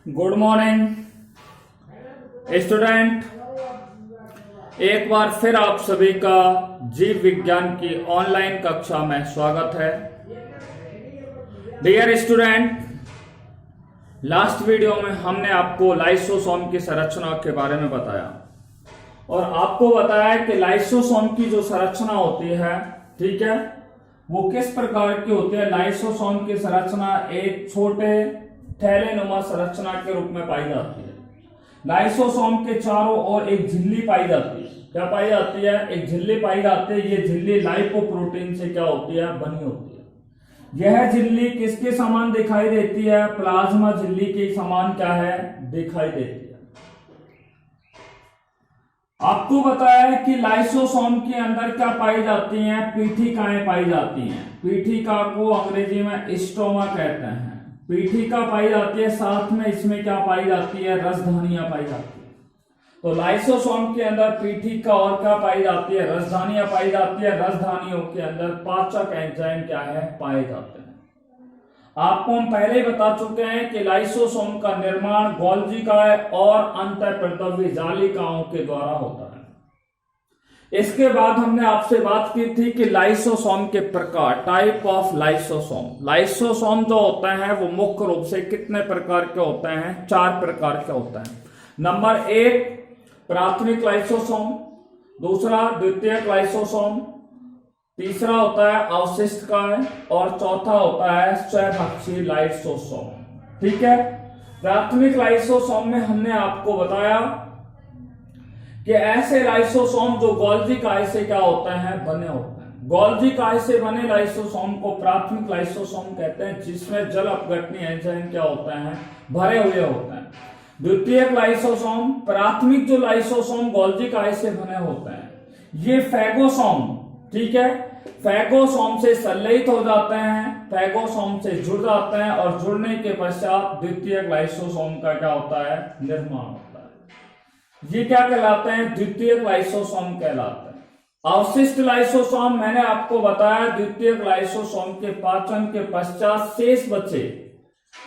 Good morning student. एक बार फिर आप सभी का जीव विज्ञान की ऑनलाइन कक्षा में स्वागत है। डियर स्टूडेंट, लास्ट वीडियो में हमने आपको लाइसोसोम की संरचना के बारे में बताया और आपको बताया कि लाइसोसोम की जो संरचना होती है, ठीक है, वो किस प्रकार की होती है। लाइसोसोम की संरचना एक छोटे थैलेनुमा संरचना के रूप में पाई जाती है। लाइसोसोम के चारों ओर एक झिल्ली पाई जाती है। क्या पाई जाती है? एक झिल्ली पाई जाती है। ये झिल्ली लाइपोप्रोटीन से क्या होती है? बनी होती है। यह झिल्ली किसके समान दिखाई देती है? प्लाज्मा झिल्ली के समान क्या है? दिखाई देती है। आपको बताया है कि लाइसोसोम के अंदर क्या पाई जाती हैं? पीठिकाएं पाई जाती हैं। पीठिका को अंग्रेजी में स्टोमा कहते हैं। पीठिका पाई जाती है, साथ में इसमें क्या पाई जाती है? रसधानियां पाई जाती है। तो लाइसोसोम के अंदर पीठिका और क्या पाई जाती है? रसधानियां पाई जाती है। रसधानियों के अंदर पाचक एंजाइम क्या है? पाए जाते हैं। आपको हम पहले ही बता चुके हैं कि लाइसोसोम का निर्माण गोल्जी काय और अंतःपृतव्य जालिकाओं के द्वारा होता है। इसके बाद हमने आपसे बात की थी कि लाइसोसोम के प्रकार, टाइप ऑफ लाइसोसोम। लाइसोसोम जो होते हैं वो मुख्य रूप से कितने प्रकार के होते हैं? 4 प्रकार के होते हैं। नंबर 1 प्राथमिक लाइसोसोम, दूसरा द्वितीयक लाइसोसोम, तीसरा होता है अवशिष्ट काय और चौथा होता है स्वभक्षी लाइसोसोम। ठीक है। प्राथमिक लाइसोसोम में हमने आपको बताया कि ऐसे लाइसोसोम जो गोल्जी काय से क्या होते हैं? बने होते हैं। गोल्जी काय से बने लाइसोसोम को प्राथमिक लाइसोसोम कहते हैं, जिसमें जल अपघटनीय एंजाइम क्या होते हैं? भरे हुए होते हैं। द्वितीयक लाइसोसोम, प्राथमिक जो लाइसोसोम गोल्जी काय से बने होते हैं, ये फैगोसोम, ठीक है, फैगोसोम से संलयित हो जाते हैं, फैगोसोम से जुड़ जाते हैं और जुड़ने के पश्चात द्वितीयक लाइसोसोम का क्या होता है? निर्माण होता है। ये क्या कहलाते हैं? द्वितीयक लाइसोसोम कहलाते हैं। अवशिष्ट लाइसोसोम मैंने आपको बताया, द्वितीयक लाइसोसोम के पाचन के पश्चात शेष बचे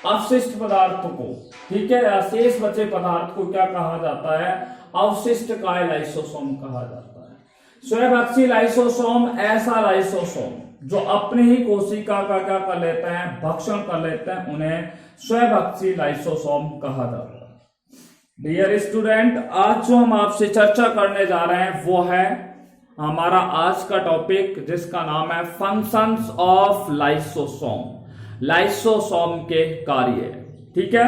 अवशिष्ट पदार्थ को, ठीक है, या शेष बचे पदार्थ को क्या कहा जाता है? अवशिष्ट काय लाइसोसोम कहा जाता है। स्वभक्षी लाइसोसोम ऐसा लाइसोसोम जो अपने ही कोशिका का क्या कर लेते हैं? भक्षण कर लेते हैं, उन्हें स्वभक्षी लाइसोसोम कहा जाता है। डियर स्टूडेंट, आज जो हम आपसे चर्चा करने जा रहे हैं वो है हमारा आज का टॉपिक, जिसका नाम है फंक्शंस ऑफ लाइसोसोम। लाइसोसोम के कार्य। ठीक है।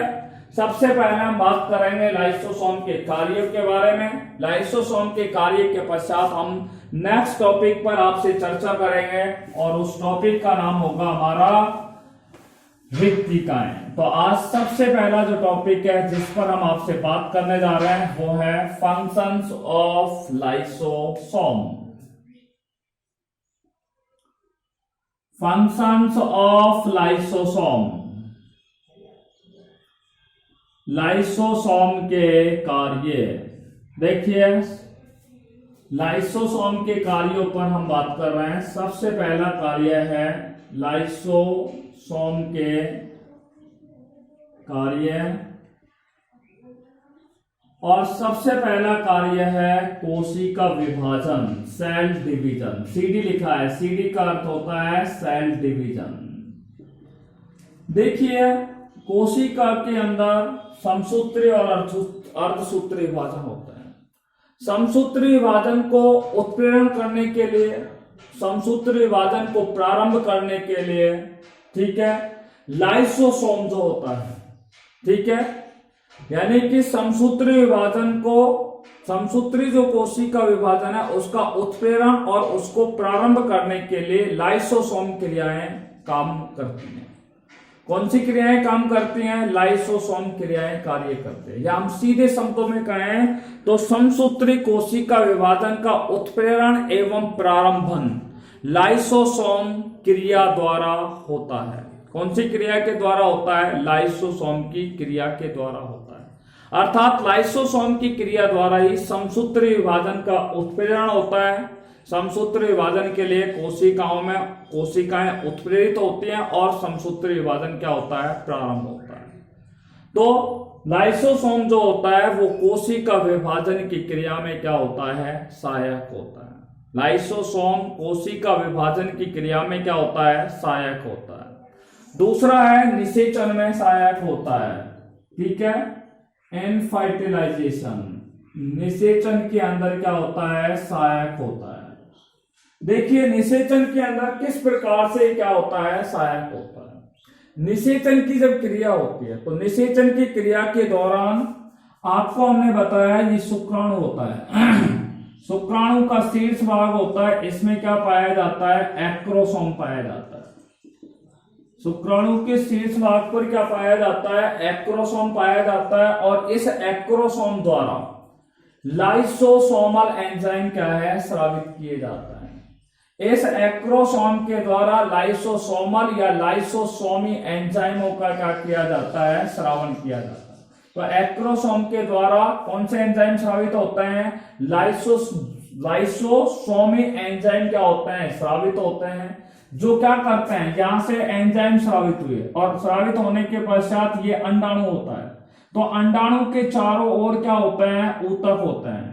सबसे पहले हम बात करेंगे लाइसोसोम के कार्यों के बारे में। लाइसोसोम के कार्य के पश्चात हम नेक्स्ट टॉपिक पर आपसे चर्चा करेंगे और उस टॉपिक का नाम होगा हमारा रिक्तिकाएं। तो आज सबसे पहला जो टॉपिक है जिस पर हम आपसे बात करने जा रहे हैं वो है functions of lysosome. Functions of lysosome, lysosome के कार्य। देखिए, लाइसोसोम के कार्यों पर हम बात कर रहे हैं। सबसे पहला कार्य है लाइसोसोम के कार्य और सबसे पहला कार्य है कोशिका विभाजन, सेल डिवीजन। सीडी लिखा है, सीडी का अर्थ होता है सेल डिवीजन। देखिए, कोशिका के अंदर समसूत्री और अर्धसूत्री विभाजन होता है। समसूत्री विभाजन को उत्प्रेरण करने के लिए, समसूत्री विभाजन को प्रारंभ करने के लिए, ठीक है, लाइसोसोम जो होता है, ठीक है, यानी कि समसूत्री विभाजन को, समसूत्री जो कोशिका विभाजन है उसका उत्प्रेरण और उसको प्रारंभ करने के लिए लाइसोसोम क्रियाएं काम करती हैं। कौन सी क्रियाएं काम करती हैं? लाइसोसोम क्रियाएं कार्य करते हैं। या हम सीधे शब्दों में कहें तो समसूत्री कोशिका विभाजन का उत्प्रेरण एवं प्रारंभन लाइसोसोम क्रिया द्वारा होता है। कौन सी क्रिया के द्वारा होता है? लाइसोसोम की क्रिया के द्वारा होता है। अर्थात लाइसोसोम की क्रिया द्वारा ही समसूत्री विभाजन का उत्प्रेरण होता है। समसूत्री विभाजन के लिए कोशिकाओं में कोशिकाएं उत्प्रेरित होती हैं और समसूत्री विभाजन क्या होता है? प्रारंभ होता है। तो लाइसोसोम जो होता है वो कोशिका विभाजन की क्रिया में क्या होता है, सहायक होता है। लाइसोसोम कोशिका विभाजन की क्रिया में क्या होता है, सहायक होता है। दूसरा है निषेचन में सहायक होता है, ठीक है, एंड फर्टिलाइजेशन, निषेचन के अंदर क्या होता है, सहायक होता है। देखिए निषेचन के अंदर किस प्रकार से क्या होता है, सहायक होता है। निषेचन की जब क्रिया होती है तो निषेचन की क्रिया के दौरान आपको हमने बताया ये शुक्राणु होता है शुक्राणु का शीर्ष भाग होता है, इसमें क्या पाया जाता है, एक्रोसोम पाया जाता है। शुक्राणु के शीर्ष भाग पर क्या पाया जाता है, एक्रोसोम पाया जाता है। और इस एक्रोसोम द्वारा लाइसोसोमल एंजाइम क्या है, स्रावित किए जाता है। इस एक्रोसोम के द्वारा लाइसोसोमल या लाइसोसोमी एंजाइमों का क्या किया जाता है, श्रावण किया जाता है। तो एक्रोसोम के द्वारा कौन से एंजाइम श्रावित होते हैं, लाइसोसोमी एंजाइम क्या होते हैं, श्रावित होते हैं, जो क्या करते हैं, यहां से एंजाइम श्रावित हुए और श्रावित होने के पश्चात ये अंडाणु होता है। तो अंडाणु के चारों ओर क्या होते हैं, ऊतक होते हैं।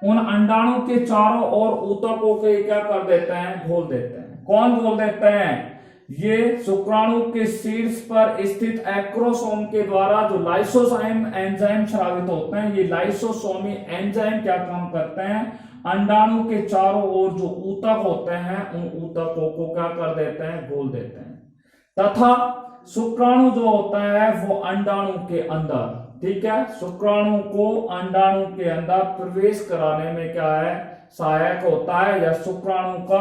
उन अंडाणु के चारों ओर ऊतकों के क्या कर देते हैं, घोल देते हैं। कौन घोल देते हैं, ये शुक्राणु के शीर्ष पर स्थित एक्रोसोम के द्वारा जो लाइसोसोम एंजाइम स्रावित होते हैं, ये लाइसोसोमी एंजाइम क्या काम करते हैं, अंडाणु के चारों ओर जो ऊतक होते हैं उन ऊतकों को क्या कर देते हैं, घोल देते हैं। तथा शुक्राणु जो होता है वो अंडाणु के अंदर, ठीक है, शुक्राणु को अंडाणु के अंदर प्रवेश कराने में क्या है, सहायक होता है। या शुक्राणु का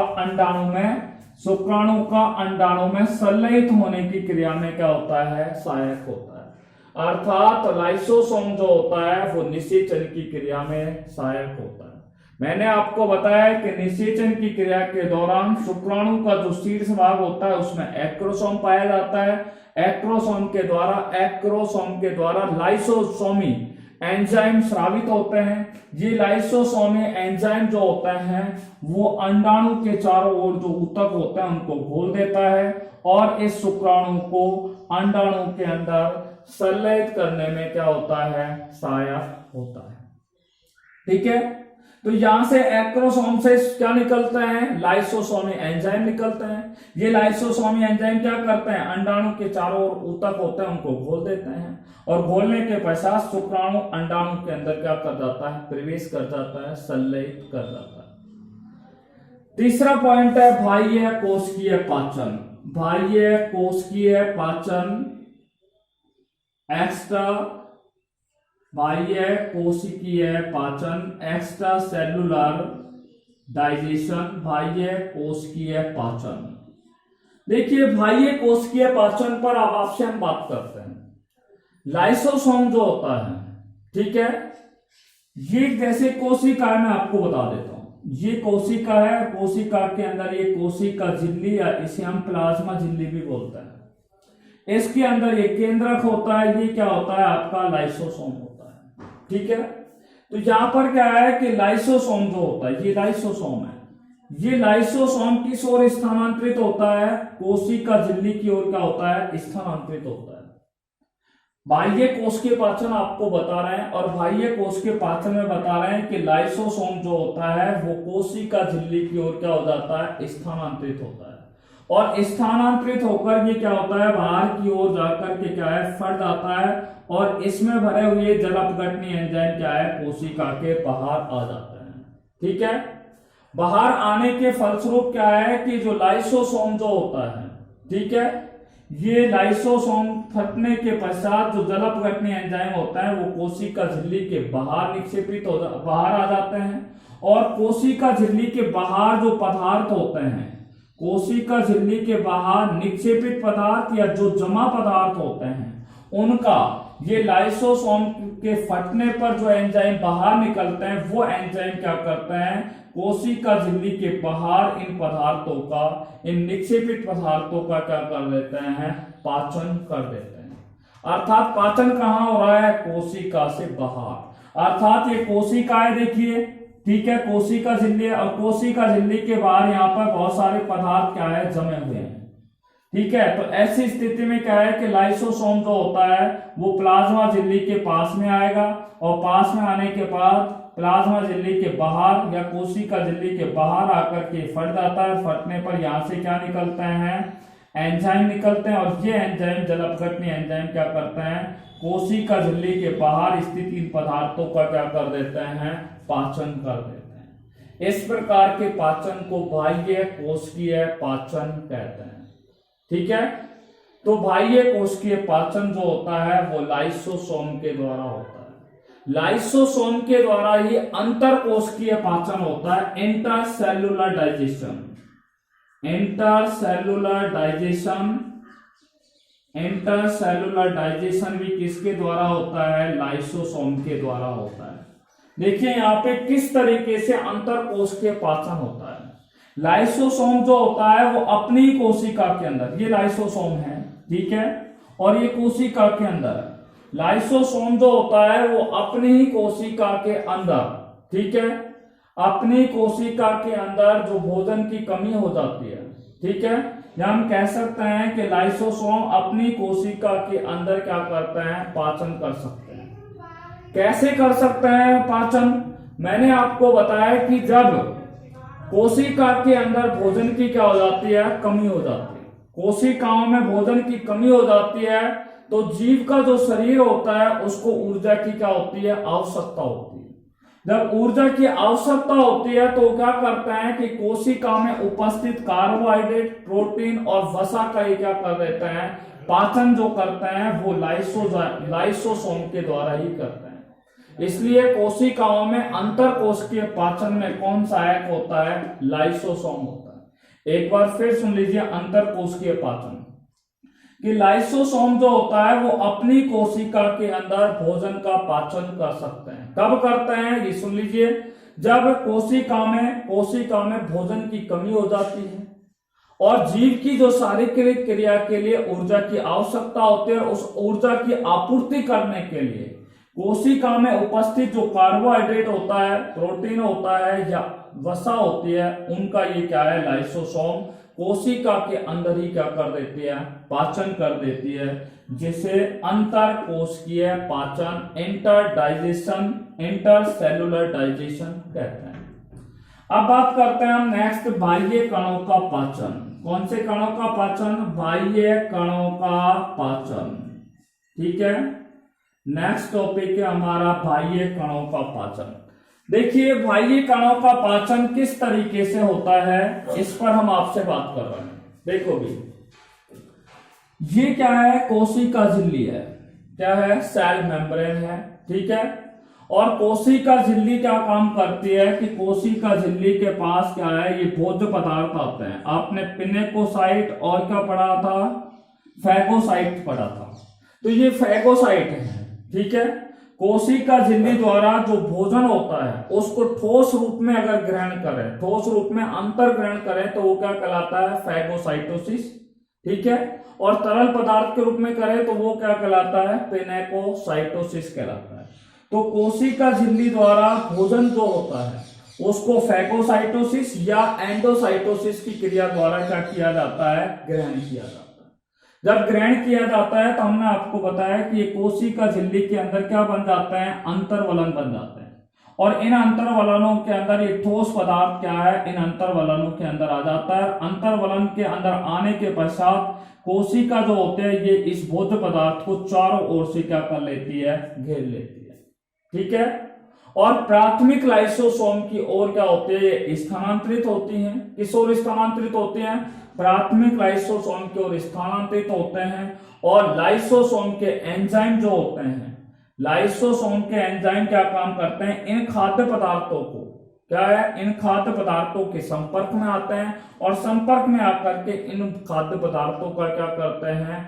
अंडाणु में संलयित होने की क्रिया में क्या होता है, सहायक होता है। अर्थात लाइसोसोम जो होता है वो निषेचन की क्रिया में सहायक होता है। मैंने आपको बताया कि निषेचन की क्रिया के दौरान शुक्राणु का जो शीर्ष भाग होता है उसमें एक्रोसोम पाया जाता है। एक्रोसोम के द्वारा लाइसोसोमी एंजाइम स्रावित होते हैं। ये लाइसोसोमी एंजाइम जो होते हैं वो अंडाणु के चारों ओर जो ऊतक होते हैं उनको घोल देता है और इस शुक्राणु को अंडाणु के अंदर संलयित करने में क्या होता है, सहायक होता है। ठीक है, तो यहां से एक्रोसोम से क्या निकलते हैं, लाइसोसोमी एंजाइम निकलते हैं। ये लाइसोसोमी एंजाइम क्या करते हैं, अंडाणु के चारों ओर ऊतक होते हैं उनको घोल देते हैं और घोलने के पश्चात शुक्राणु अंडाणु के अंदर क्या कर जाता है, प्रवेश कर जाता है, संलयित कर जाता है। तीसरा पॉइंट है बाह्य कोशिकीय पाचन। बाह्य कोशिकीय पाचन, बाह्य कोशिकीय पाचन, एक्स्ट्रा सेलुलर डाइजेशन, बाह्य कोशिकीय पाचन। देखिए बाह्य कोशिकीय पाचन पर अब आपसे हम बात करते हैं। लाइसोसोम जो होता है, ठीक है, ये जैसे कोशिका मैं आपको बता देता हूं, ये कोशिका है, कोशिका के अंदर ये कोशिका झिल्ली या इसे हम प्लाज्मा झिल्ली भी बोलते हैं। इसके अंदर ये केंद्रक होता है, ये क्या होता है आपका लाइसोसोम होता है। ठीक है, तो यहां पर क्या है कि लाइसोसोम जो होता है ये लाइसोसोम है, ये लाइसोसोम किस ओर स्थानांतरित होता है, कोशिका झिल्ली की ओर क्या होता है, स्थानांतरित होता है। बाह्य कोशिकीय पाचन आपको बता रहे हैं और बाह्य कोशिकीय पाचन में बता रहे हैं कि लाइसोसोम जो होता है वो कोशिका झिल्ली की ओर क्या हो जाता है, स्थानांतरित होता है और स्थानांतरित होकर ये क्या होता है, बाहर की ओर जाकर के क्या है, फट जाता है और इसमें भरे हुए जल अपघटनीय एंजाइम क्या है, कोशिका के बाहर आ जाते हैं। ठीक है, बाहर आने के फलस्वरूप क्या है कि जो लाइसोसोम जो होता है, ठीक है, ये लाइसोसोम फटने के पश्चात जो जल अपघटनीय एंजाइम होता है वो कोशिका झिल्ली के बाहर निक्षेपित हो बाहर आ जाते हैं और कोशिका झिल्ली के बाहर जो पदार्थ होते हैं, कोशिका झिल्ली के बाहर निक्षेपित पदार्थ या जो जमा पदार्थ होते हैं उनका ये लाइसोसोम के फटने पर जो एंजाइम बाहर निकलते हैं वो एंजाइम क्या करते हैं, कोशिका झिल्ली के बाहर इन पदार्थों का, इन निक्षेपित पदार्थों का क्या कर देते हैं, पाचन कर देते हैं। अर्थात पाचन कहां हो रहा है, कोशिका से बाहर। अर्थात ये कोशिका है, देखिए, ठीक है, कोशिका झिल्ली और कोशिका झिल्ली के बाहर यहाँ पर बहुत सारे पदार्थ क्या है, जमे हुए हैं। ठीक है। तो ऐसी स्थिति में क्या है कि लाइसोसोम जो होता है वो प्लाज्मा झिल्ली के पास में आएगा, और पास में आने के बाद प्लाज्मा झिल्ली के बाहर या कोशिका झिल्ली के बाहर आकर के फट जाता है। फटने पर यहाँ से क्या निकलते हैं, एंजाइम निकलते हैं, और ये एंजाइम जल अपघटनी एंजाइम क्या करते हैं, कोशिका झिल्ली के बाहर स्थित इन पदार्थों का क्या कर देते हैं, पाचन कर देते हैं। इस प्रकार के पाचन को बाह्य कोशिकीय पाचन कहते हैं। ठीक है। तो बाह्य कोशिकीय पाचन जो होता है वो लाइसोसोम के द्वारा होता है। लाइसोसोम के द्वारा ही अंतर कोशिकीय पाचन होता है, इंटरसेल्युलर डाइजेशन। इंटरसेल्युलर डाइजेशन भी किसके द्वारा होता है, लाइसोसोम के द्वारा होता है। देखिए यहाँ पे किस तरीके से अंतर कोशिकीय पाचन होता है। लाइसोसोम जो होता है वो अपनी कोशिका के अंदर, ये लाइसोसोम है, ठीक है, और ये कोशिका के अंदर है। लाइसोसोम जो होता है वो अपनी ही कोशिका के अंदर, ठीक है, अपनी कोशिका के अंदर जो भोजन की कमी हो जाती है, ठीक है, या हम कह सकते हैं कि लाइसोसोम अपनी कोशिका के अंदर क्या करते हैं, पाचन कर सकते हैं। कैसे कर सकते हैं पाचन? मैंने आपको बताया कि जब कोशिका के अंदर भोजन की क्या हो जाती है, कमी हो जाती है, कोशिकाओं में भोजन की कमी हो जाती है, तो जीव का जो शरीर होता है उसको ऊर्जा की क्या होती है, आवश्यकता होती है। जब ऊर्जा की आवश्यकता होती है तो क्या करते हैं कि कोशिका में उपस्थित कार्बोहाइड्रेट, प्रोटीन और वसा का ये क्या कर देते हैं, पाचन जो करते हैं वो लाइसोसोम के द्वारा ही करते हैं। इसलिए कोशिकाओं में अंतर कोशिकीय पाचन में कौन सहायक होता है, लाइसोसोम होता है। एक बार फिर सुन लीजिए अंतर कोशिकीय पाचन कि लाइसोसोम जो होता है वो अपनी कोशिका के अंदर भोजन का पाचन कर सकते हैं। कब करते हैं ये सुन लीजिए, जब कोशिका में भोजन की कमी हो जाती है और जीव की जो शारीरिक क्रिया के लिए ऊर्जा की आवश्यकता होती है, उस ऊर्जा की आपूर्ति करने के लिए कोशिका में उपस्थित जो कार्बोहाइड्रेट होता है, प्रोटीन होता है या वसा होती है, उनका ये क्या है, लाइसोसोम कोशिका के अंदर ही क्या कर देती है, पाचन कर देती है, जिसे अंतर कोशिकीय पाचन, इंटरसेल्युलर डाइजेशन कहते हैं। अब बात करते हैं हम नेक्स्ट बाह्य कणों का पाचन। कौन से कणों का पाचन, बाह्य कणों का पाचन। ठीक है, नेक्स्ट टॉपिक है हमारा बाह्य कणों का पाचन। देखिए बाह्य कणों का पाचन किस तरीके से होता है, इस पर हम आपसे बात कर रहे हैं। देखो भी, ये क्या है, कोशिका झिल्ली है, क्या है, सेल मेम्ब्रेन है, ठीक है। और कोशिका झिल्ली क्या काम करती है कि कोशिका झिल्ली के पास क्या है, ये भोज्य पदार्थ आते हैं। आपने पिनेकोसाइट और क्या पढ़ा था, फैगोसाइट पढ़ा था, तो ये फैगोसाइट है, ठीक है। कोशिका झिल्ली द्वारा जो भोजन होता है उसको ठोस रूप में अगर ग्रहण करें, ठोस रूप में अंतर ग्रहण करें तो वो क्या कहलाता है, फैगोसाइटोसिस, ठीक है। और तरल पदार्थ के रूप में करें तो वो क्या कहलाता है, पिनेकोसाइटोसिस कहलाता है। तो कोशिका झिल्ली द्वारा भोजन जो होता है उसको फैगोसाइटोसिस या एंडोसाइटोसिस की क्रिया द्वारा क्या किया जाता है, ग्रहण किया जाता है। जब ग्रहण किया जाता है तो हमने आपको बताया कि ये कोशिका झिल्ली के अंदर क्या बन जाते हैं, अंतर्वलन बन जाते हैं। और इन अंतर्वलनों के अंदर ये ठोस पदार्थ क्या है, इन अंतर्वलनों के अंदर आ जाता है। अंतर्वलन के अंदर आने के पश्चात कोशिका जो होते हैं ये इस भोज्य पदार्थ को चारों ओर से क्या कर लेती है, घेर लेती है, ठीक है। और प्राथमिक लाइसोसोम की ओर क्या होती है, ये स्थानांतरित होती है। किस ओर स्थानांतरित होते हैं, प्राथमिक लाइसोसोम की ओर स्थानांतरित होते हैं। और लाइसोसोम के एंजाइम जो होते हैं, लाइसोसोम के एंजाइम क्या काम करते हैं, इन खाद्य पदार्थों को क्या है, इन खाद्य पदार्थों के संपर्क में आते हैं और संपर्क में आकर के इन खाद्य पदार्थों का क्या करते हैं,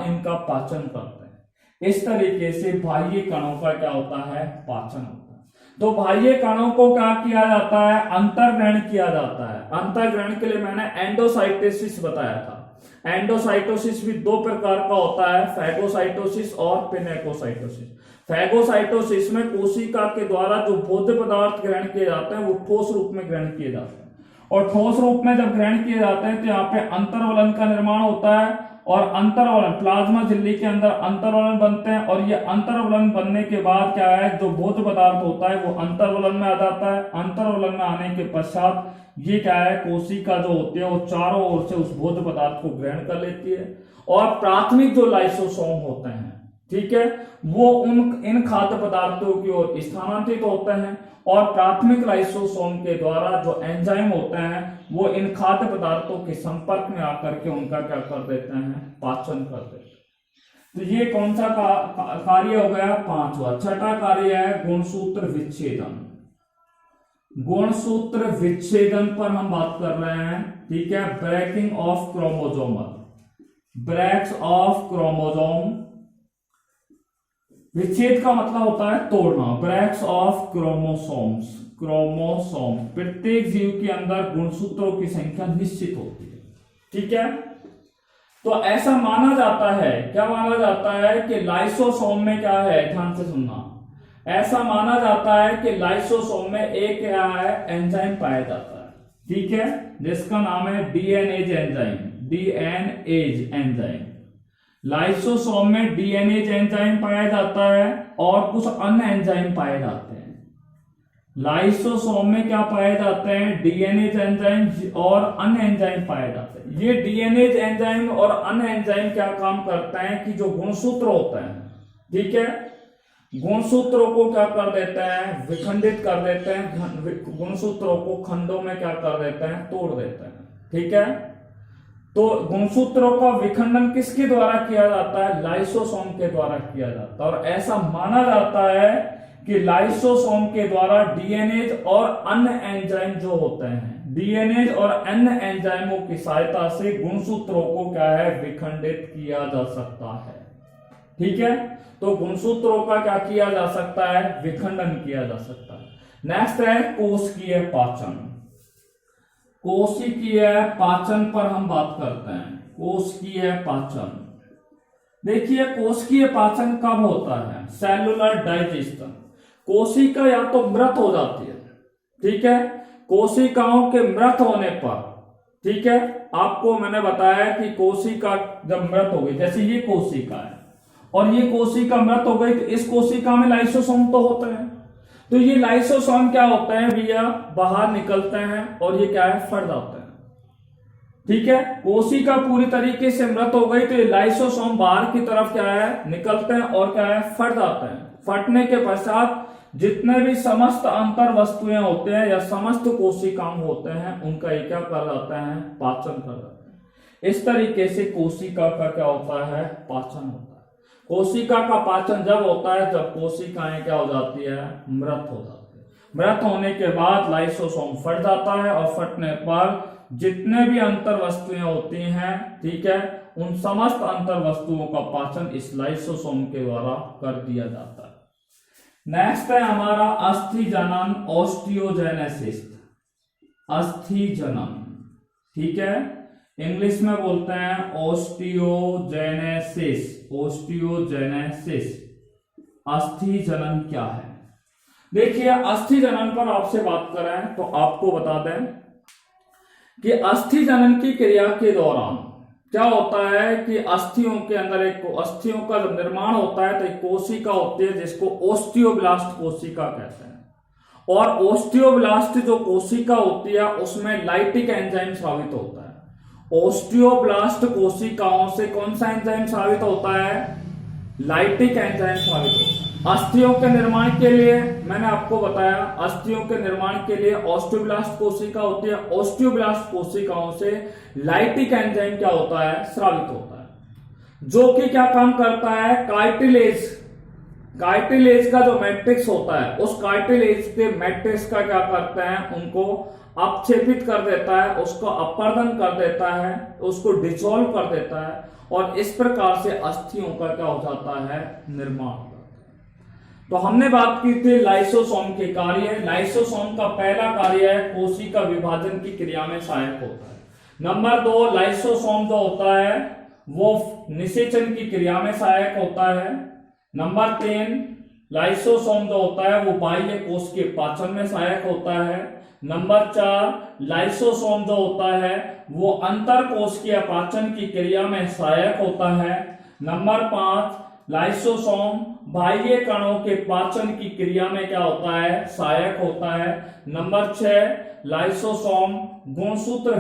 इनका पाचन करते हैं। इस तरीके से बाह्य कणों का क्या होता है, पाचन होता है। तो बाह्य कणों को क्या किया जाता है, अंतर्ग्रहण किया जाता है। अंतर्ग्रहण के लिए मैंने एंडोसाइटोसिस बताया था। एंडोसाइटोसिस भी दो प्रकार का होता है, फैगोसाइटोसिस और पिनेकोसाइटोसिस। फैगोसाइटोसिस में कोशिका के द्वारा जो भोज्य पदार्थ ग्रहण किए जाते हैं वो ठोस रूप में ग्रहण किए जाते हैं, और ठोस रूप में जब ग्रहण किए जाते हैं तो यहाँ पे अंतर्वलन का निर्माण होता है, और अंतर्वलन प्लाज्मा झिल्ली के अंदर अंतर्वलन बनते हैं, और ये अंतर्वलन बनने के बाद क्या है, जो भोज्य पदार्थ होता है वो अंतर्वलन में आ जाता है। अंतर्वलन में आने के पश्चात ये क्या है, कोशिका जो होती है वो चारों ओर से उस भोज्य पदार्थ को ग्रहण कर लेती है, और प्राथमिक जो लाइसोसोम होते हैं, ठीक है, वो इन खाद्य पदार्थों की ओर स्थानांतरित होते हैं, और प्राथमिक लाइसोसोम के द्वारा जो एंजाइम होते हैं वो इन खाद्य पदार्थों के संपर्क में आकर के उनका क्या कर देते हैं, पाचन कर देते हैं। तो ये कौन सा कार्य हो गया, पांचवा। छठा कार्य है गुणसूत्र विच्छेदन। गुणसूत्र विच्छेदन पर हम बात कर रहे हैं, ठीक है। Breaking of chromosomal, breaks of chromosome, विच्छेद का मतलब होता है तोड़ना। ब्रेक्स ऑफ क्रोमोसोम्स, क्रोमोसोम, प्रत्येक जीव के अंदर गुणसूत्रों की संख्या निश्चित होती है, ठीक है। तो ऐसा माना जाता है, क्या माना जाता है कि लाइसोसोम में क्या है, ध्यान से सुनना, ऐसा माना जाता है कि लाइसोसोम में एक क्या है, एंजाइम पाया जाता है, ठीक है, जिसका नाम है DNAs enzyme, DNAs enzyme. Lysosome में डीएनएज एंजाइम पाया जाता है और कुछ अन्य एंजाइम पाए जाते हैं। लाइसोसोम में क्या पाए जाते हैं, डीएनएज एंजाइम और अन्य एंजाइम पाए जाते हैं। ये डीएनएज एंजाइम और अन्य एंजाइम क्या काम करते हैं कि जो गुणसूत्र होते हैं, ठीक है, गुणसूत्रों को क्या कर देते हैं, विखंडित कर देते हैं, गुणसूत्रों को खंडों में क्या कर देते हैं, तोड़ देते हैं, ठीक है। तो गुणसूत्रों का विखंडन किसके द्वारा किया जाता है, लाइसोसोम के द्वारा किया जाता है, और ऐसा माना जाता है कि लाइसोसोम के द्वारा डीएनएज और अन्य एंजाइम जो होते हैं, डीएनएज और अन्य एंजाइमों की सहायता से गुणसूत्रों को क्या है, विखंडित किया जा सकता है, ठीक है। तो गुणसूत्रों का क्या किया जा सकता है, विखंडन किया जा सकता है। नेक्स्ट है कोशिकीय पाचन। कोशिकीय पाचन पर हम बात करते हैं, कोशिकीय पाचन। देखिए कोशिकीय पाचन कब होता है, सेलुलर डाइजेशन। कोशिका या तो मृत हो जाती है, ठीक है, कोशिकाओं के मृत होने पर, ठीक है, आपको मैंने बताया कि कोशिका जब मृत हो गई, जैसे ये कोशिका है और ये कोशिका मृत हो गई, तो इस कोशिका में लाइसोसोम तो होते हैं, तो ये लाइसोसोम क्या होते हैं भैया, बाहर निकलते हैं और ये क्या है, फट जाते हैं, ठीक है। कोशिका पूरी तरीके से मृत हो गई तो ये लाइसोसोम बाहर की तरफ क्या है, निकलते हैं और क्या है, फट जाते हैं। फटने के पश्चात जितने भी समस्त अंतर वस्तुएं होते हैं या समस्त कोशिकांग होते हैं उनका ये क्या कर जाते हैं, पाचन कर जाते हैं। इस तरीके से कोशिका का क्या होता है, पाचन होता है। कोशिका का पाचन जब होता है जब कोशिकाएं क्या हो जाती है, मृत हो जाती है। मृत होने के बाद लाइसोसोम फट जाता है और फटने पर जितने भी अंतर वस्तुएं होती हैं, ठीक है, उन समस्त अंतर वस्तुओं का पाचन इस लाइसोसोम के द्वारा कर दिया जाता है। नेक्स्ट है हमारा अस्थि जनन, ऑस्टियोजेनेसिस। अस्थि जनन, ठीक है, इंग्लिश में बोलते हैं ऑस्टियोजेनेसिस, ऑस्टियोजेनेसिस। अस्थि जनन क्या है, देखिए अस्थि जनन पर आपसे बात करें तो आपको बता दें कि अस्थि जनन की क्रिया के दौरान क्या होता है कि अस्थियों के अंदर एक अस्थियों का जब निर्माण होता है तो एक कोशिका होती है जिसको ओस्टियोब्लास्ट कोशिका कहते हैं, और ओस्टियोब्लास्ट जो कोशिका होती है उसमें लाइटिक एंजाइम साबित होता है। ओस्टियोब्लास्ट कोशिकाओं से कौन सा एंजाइम साबित होता है, लाइटिक एंजाइम साबित होता है। अस्थियों के निर्माण के लिए मैंने आपको बताया, अस्थियों के निर्माण के लिए ऑस्टियोब्लास्ट कोशिका होती है, ऑस्टियोब्लास्ट कोशिकाओं से लाइटिक एंजाइम क्या होता है, स्रावित होता है, जो कि क्या काम करता है, कार्टिलेज, कार्टिलेज का जो मैट्रिक्स होता है उस कार्टिलेज के मैट्रिक्स का क्या करते हैं, उनको अपक्षेपित कर देता है, उसको अपर्दन कर देता है, उसको डिसॉल्व कर देता है, और इस प्रकार से अस्थियों का क्या हो जाता है, निर्माण। तो हमने बात की थी लाइसोसोम के कार्य। लाइसोसोम का पहला कार्य है कोशिका विभाजन की क्रिया में सहायक होता है। नंबर 2, लाइसोसोम जो होता है वो निषेचन की क्रिया में सहायक होता है। नंबर 3, लाइसोसोम जो होता है वो बाह्य कोश के पाचन में सहायक होता है। नंबर 4 लाइसोसोम जो होता है वो अंतर कोशिकीय पाचन की क्रिया में सहायक होता है। नंबर 5 लाइसोसोम बाह्य कणों के पाचन की क्रिया में क्या होता है, सहायक होता है। नंबर 6 लाइसोसोम गुणसूत्र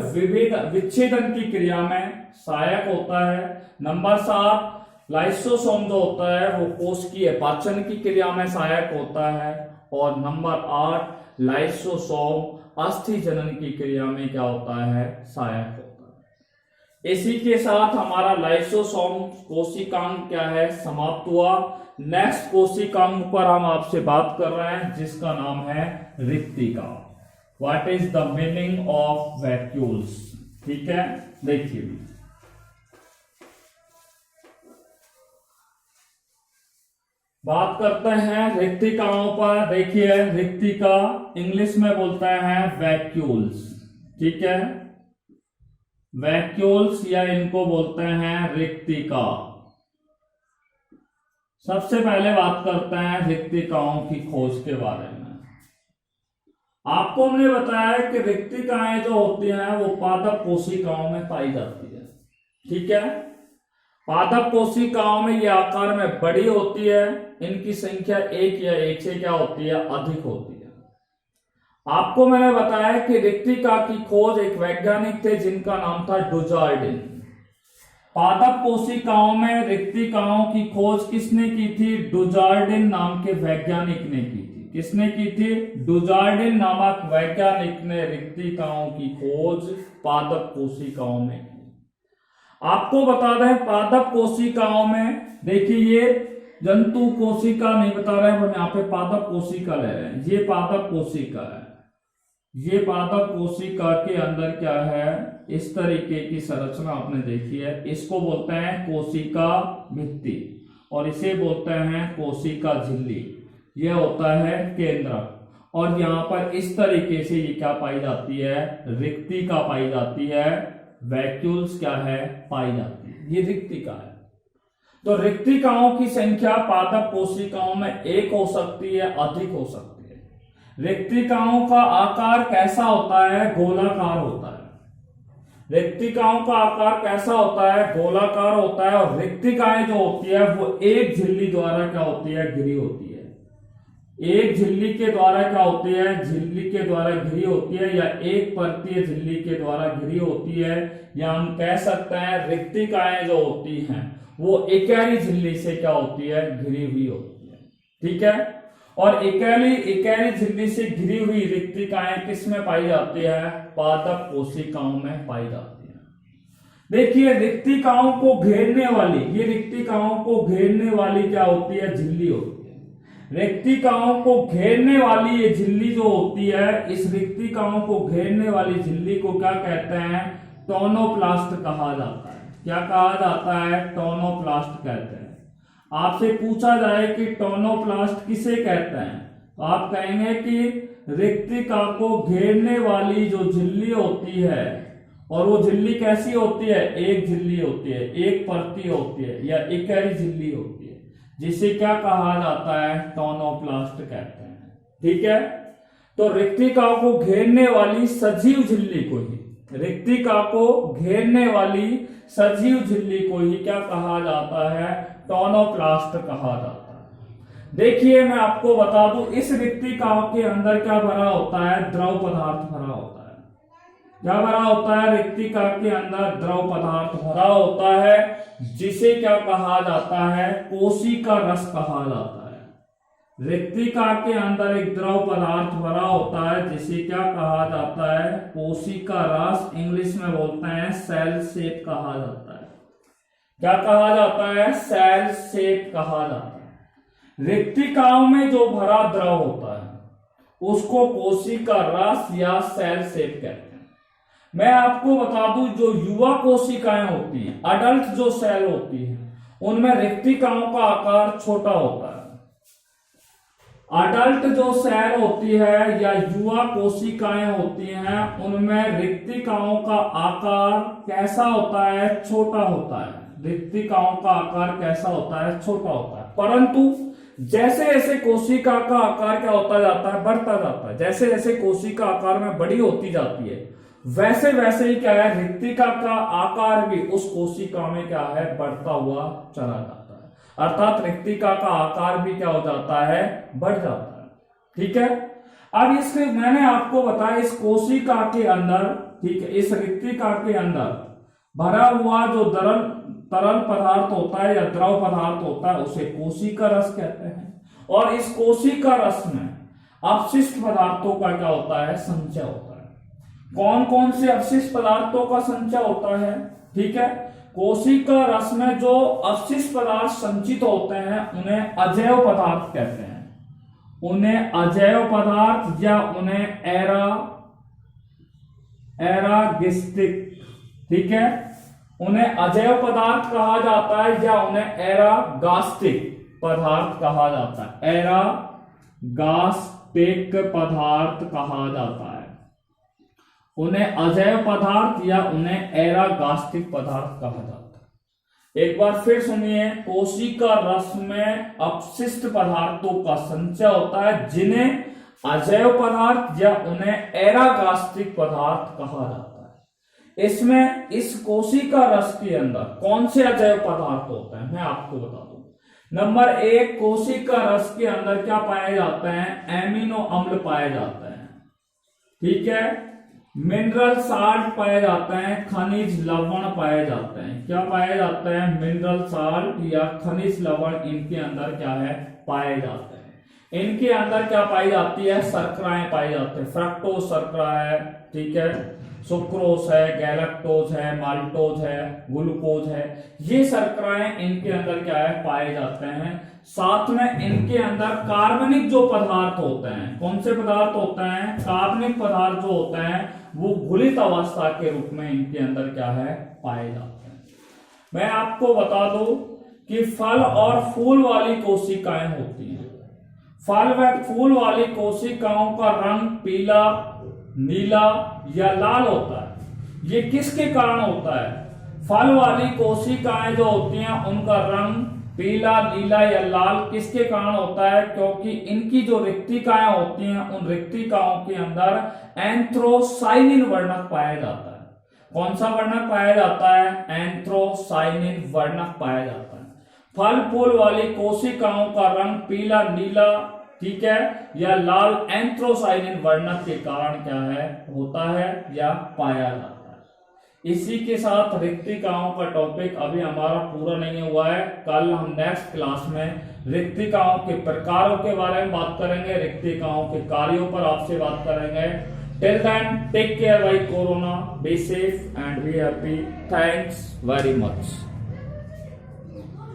विच्छेदन की क्रिया में सहायक होता है। नंबर 7 लाइसोसोम जो होता है वो कोशिकीय पाचन की क्रिया में सहायक होता है। और नंबर 8 लाइसोसोम अस्थि जनन की क्रिया में क्या होता है, सहायक होता है। इसी के साथ हमारा लाइसोसोम कोशिकांग क्या है, समाप्त हुआ। नेक्स्ट कोशिकांग पर हम आपसे बात कर रहे हैं जिसका नाम है रिक्तिका। What is the meaning of vacuoles, ठीक है, देखिए बात करते हैं रिक्तिकाओं पर। देखिए रिक्तिका इंग्लिश में बोलते हैं वैक्यूल्स, ठीक है, वैक्यूल्स या इनको बोलते हैं रिक्तिका। सबसे पहले बात करते हैं रिक्तिकाओं की खोज के बारे में। आपको हमने बताया कि रिक्तिकाएं जो होती हैं वो पादप कोशिकाओं में पाई जाती है, ठीक है। पादप कोशिकाओं में ये आकार में बड़ी होती है, इनकी संख्या एक या एक से क्या होती है, अधिक होती है। आपको मैंने बताया कि रिक्तिका की खोज एक वैज्ञानिक थे जिनका नाम था डुजार्डिन। पादप कोशिकाओं में रिक्तिकाओं की खोज किसने की थी, डुजार्डिन नाम के वैज्ञानिक ने की थी। किसने की थी, डुजार्डिन नामक वैज्ञानिक ने रिक्तिकाओं की खोज पादप कोशिकाओं में की। आपको बता दें पादप कोशिकाओं में, देखिए ये जंतु कोशिका नहीं बता रहे हैं, हम यहाँ पे पादप कोशिका ले रहे हैं। ये पादप कोशिका है, ये पादप कोशिका के अंदर क्या है, इस तरीके की संरचना आपने देखी है। इसको बोलते हैं कोशिका भित्ति और इसे बोलते हैं कोशिका झिल्ली। यह होता है केंद्रक और यहाँ पर इस तरीके से ये क्या पाई जाती है, रिक्तिका पाई जाती है। वैक्यूल्स क्या है, पाई जाती है, ये रिक्तिका है। तो रिक्तिकाओं की संख्या पादप कोशिकाओं में एक हो सकती है, अधिक हो सकती है। रिक्तिकाओं का आकार कैसा होता है, गोलाकार होता है। रिक्तिकाओं का आकार कैसा होता है, गोलाकार होता है। और रिक्तिकाएं जो होती है वो एक झिल्ली द्वारा क्या होती है, घिरी होती है। एक झिल्ली के द्वारा क्या होती है, झिल्ली के द्वारा घिरी होती है, या एक परतीय झिल्ली के द्वारा घिरी होती है। या हम कह सकते हैं रिक्तिकाएं जो होती हैं वो इकाई झिल्ली से क्या होती है, घिरी हुई होती है, ठीक है। और इकाई झिल्ली से घिरी हुई रिक्तिकाएं किस में पाई जाती है, पादप कोशिकाओं में पाई जाती है। देखिए रिक्तिकाओं को घेरने वाली, ये रिक्तिकाओं को घेरने वाली क्या होती है, झिल्ली होती है। रिक्तिकाओं को घेरने वाली ये झिल्ली जो होती है, इस रिक्तिकाओं को घेरने वाली झिल्ली को क्या कहते हैं, टोनोप्लास्ट कहा जाता है। क्या कहा जाता है, टोनोप्लास्ट कहते हैं। आपसे पूछा जाए कि टोनोप्लास्ट किसे कहते हैं, तो आप कहेंगे कि रिक्तिका को घेरने वाली जो झिल्ली होती है, और वो झिल्ली कैसी होती है, एक झिल्ली होती है, एक परती होती है, या इकाई झिल्ली होती है, जिसे क्या कहा जाता है, टोनोप्लास्ट कहते हैं, ठीक है। तो रिक्तिका को घेरने वाली सजीव झिल्ली को ही, रिक्तिका को घेरने वाली सजीव झिल्ली को ही क्या कहा जाता है, टोनोप्लास्ट कहा जाता है। देखिए मैं आपको बता दूं, इस रिक्तिकाओं के अंदर क्या भरा होता है, द्रव पदार्थ भरा होता है। क्या भरा होता है, रिक्तिका के अंदर द्रव पदार्थ भरा होता है, जिसे क्या कहा जाता है, कोशिका रस कहा जाता है। रिक्तिका के अंदर एक द्रव पदार्थ भरा होता है जिसे क्या कहा जाता है, कोशिका रस। इंग्लिश में बोलते हैं सेल सेप कहा जाता है। क्या कहा जाता है, सेल सेप कहा जाता है। रिक्तिकाओं में जो भरा द्रव होता है उसको कोशिका रस या सेल सेप कहते हैं। मैं आपको बता दूं, जो युवा कोशिकाएं होती हैं, अडल्ट जो सेल होती हैं, उनमें रिक्तिकाओं का आकार छोटा होता है। अडल्ट जो सेल होती है या युवा कोशिकाएं होती हैं, उनमें रिक्तिकाओं का आकार कैसा होता है, छोटा होता है। रिक्तिकाओं का आकार कैसा होता है, छोटा होता है। परंतु जैसे जैसे कोशिका का आकार क्या होता जाता है, बढ़ता जाता है। जैसे जैसे कोशिका आकार में बड़ी होती जाती है, वैसे वैसे ही क्या है, रिक्तिका का आकार भी उस कोशिका में क्या है, बढ़ता हुआ चला जाता है। अर्थात रिक्तिका का आकार भी क्या हो जाता है, बढ़ जाता है। ठीक है, अब इसके मैंने आपको बताया इस कोशिका के अंदर, ठीक है, इस रिक्तिका के अंदर भरा हुआ जो तरल पदार्थ होता है या द्रव पदार्थ होता है उसे कोशिका रस कहते हैं। और इस कोशिका रस में अपशिष्ट पदार्थों का क्या होता है, संचय होता है। कौन कौन से अपशिष्ट पदार्थों का संचय होता है, ठीक है, कोशिका रस में जो अपशिष्ट पदार्थ संचित होते हैं उन्हें अजैव पदार्थ कहते हैं। उन्हें अजैव पदार्थ या उन्हें एरागिस्टिक, ठीक है, उन्हें अजैव पदार्थ कहा जाता है या उन्हें एरागास्टिक पदार्थ कहा जाता है। एरागास्टिक पदार्थ कहा जाता है। उन्हें अजैव पदार्थ या उन्हें एरागास्टिक पदार्थ कहा जाता है। एक बार फिर सुनिए, कोशिका रस में अपशिष्ट पदार्थों का संचय होता है जिन्हें अजैव पदार्थ या उन्हें एरागास्टिक पदार्थ कहा जाता है। इसमें इस कोशिका रस के अंदर कौन से अजैव पदार्थ होते हैं मैं आपको बता दूं। नंबर 1, कोशिका रस के अंदर क्या पाए जाते हैं, एमिनो अम्ल पाए जाते हैं, ठीक है, मिनरल साल्ट पाए जाते हैं, खनिज लवण पाए जाते हैं। क्या पाए जाते हैं, मिनरल साल्ट या खनिज लवण इनके अंदर क्या है, पाए जाते हैं। इनके अंदर क्या पाई जाती है, शर्कराएं पाई जाती है। फ्रक्टोज शर्करा है, ठीक है, सुक्रोज है, गैलेक्टोज है, माल्टोज है, ग्लूकोज है, ये शर्कराएं इनके अंदर क्या है, पाए जाते हैं। साथ में इनके अंदर कार्बनिक जो पदार्थ होते हैं, कौन से पदार्थ होते हैं, कार्बनिक पदार्थ जो होते हैं वो घुलित अवस्था के रूप में इनके अंदर क्या है, पाए जाते हैं। मैं आपको बता दूं कि फल और फूल वाली कोशिकाएं होती हैं। फल व फूल वाली कोशिकाओं का रंग पीला, नीला या लाल होता है। ये किसके कारण होता है, फल वाली कोशिकाएं जो होती हैं उनका रंग पीला, नीला या लाल किसके कारण होता है, क्योंकि इनकी जो रिक्तिकाएं होती हैं उन रिक्तिकाओं के अंदर एंथ्रोसाइनिन वर्णक पाया जाता है। कौन सा वर्णक पाया जाता है, एंथ्रोसाइनिन वर्णक पाया जाता है। फल फूल वाली कोशिकाओं का रंग पीला, नीला, ठीक है, या लाल एंथ्रोसाइनिन वर्णक के कारण क्या है, होता है या पाया जाता है। इसी के साथ रिक्तिकाओं का टॉपिक अभी हमारा पूरा नहीं हुआ है। कल हम नेक्स्ट क्लास में रिक्तिकाओं के प्रकारों के बारे में बात करेंगे, रिक्तिकाओं के कार्यों पर आपसे बात करेंगे। Till then take care by corona, be safe and be happy. Thanks very much.